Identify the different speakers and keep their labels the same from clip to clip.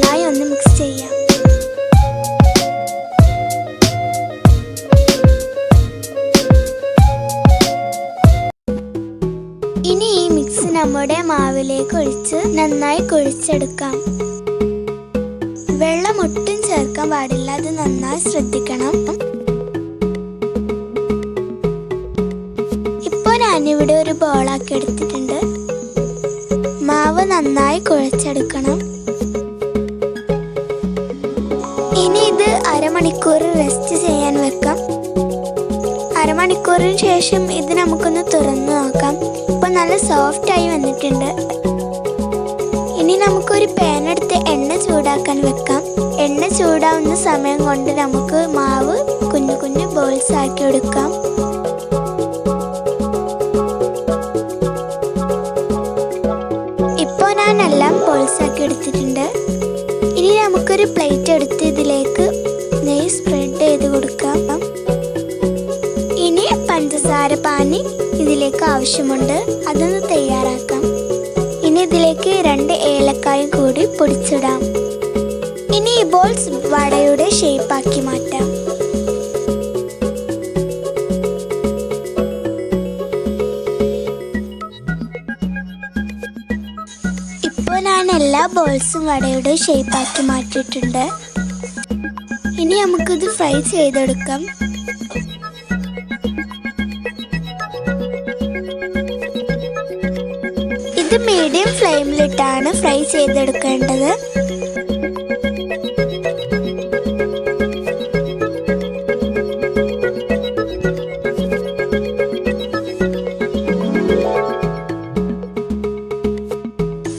Speaker 1: നന്നായി ഒന്ന് മിക്സ് ചെയ്യാം. ഇനി ഈ മിക്സ് നമ്മുടെ മാവിലേക്ക് ഒഴിച്ച് നന്നായി കുഴച്ചെടുക്കാം. വെള്ളം ഒട്ടും ചേർക്കാൻ പാടില്ല, അത് നന്നായി ശ്രദ്ധിക്കണം. ഇപ്പോൾ ഞാനിവിടെ ഒരു ബോളാക്കി എടുത്തിട്ടുണ്ട്. മാവ് നന്നായി കുഴച്ചെടുക്കണം. ഇനി ഇത് അരമണിക്കൂർ റെസ്റ്റ് ചെയ്യാൻ വെക്കാം. അരമണിക്കൂറിന് ശേഷം ഇത് നമുക്കൊന്ന് തുറന്നു നോക്കാം. ഇപ്പോൾ നല്ല സോഫ്റ്റായി വന്നിട്ടുണ്ട്. ഇനി നമുക്കൊരു പാൻ എടുത്ത് എണ്ണ ചൂടാക്കാൻ വെക്കാം. എണ്ണ ചൂടാവുന്ന സമയം കൊണ്ട് നമുക്ക് മാവ് കുഞ്ഞു കുഞ്ഞു ബോൾസ് ആക്കി എടുക്കാം. ഇപ്പോൾ ഞാൻ എല്ലാം ബോൾസ് ആക്കി എടുത്തിട്ടുണ്ട്. ഇനി നമുക്കൊരു പ്ലേറ്റ് എടുത്ത് ഇതിലേക്ക് നെയ്യ് സ്പ്രെഡ് ചെയ്ത് കൊടുക്കാം. ഇനി പഞ്ചസാര പാനി ഇതിലേക്ക് ആവശ്യമുണ്ട്, അതൊന്ന് തയ്യാറാക്കാം. ഇനി ഇതിലേക്ക് 2 ഏലക്കായും കൂടി പൊടിച്ചിടാം. ഇനി ഈ ബോൾസ് വടയുടെ ഷേപ്പാക്കി മാറ്റാം. ഇപ്പോൾ ഞാൻ എല്ലാ ബോൾസും വടയുടെ ഷേപ്പാക്കി മാറ്റിയിട്ടുണ്ട്. ഇനി നമുക്കിത് ഫ്രൈ ചെയ്തെടുക്കാം. ഇത് മീഡിയം ഫ്ലെയിമിലിട്ടാണ് ഫ്രൈ ചെയ്തെടുക്കേണ്ടത്.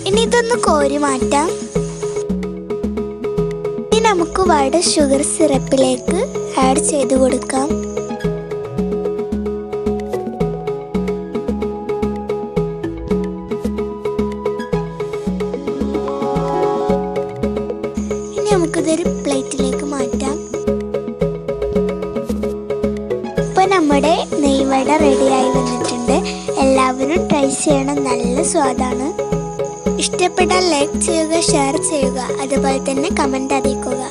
Speaker 1: ഇനി ഇതൊന്ന് കോരി മാറ്റാം. ഇനി നമുക്ക് വട ഷുഗർ സിറപ്പിലേക്ക് ആഡ് ചെയ്ത് കൊടുക്കാം. നമുക്കിതൊരു പ്ലേറ്റിലേക്ക് മാറ്റാം. ഇപ്പോൾ നമ്മുടെ നെയ്വട റെഡിയായി വന്നിട്ടുണ്ട്. എല്ലാവരും ട്രൈ ചെയ്യണം, നല്ല സ്വാദാണ്. ഇഷ്ടപ്പെട്ടാൽ ലൈക്ക് ചെയ്യുക, ഷെയർ ചെയ്യുക, അതുപോലെ തന്നെ കമൻറ്റ് അറിയിക്കുക.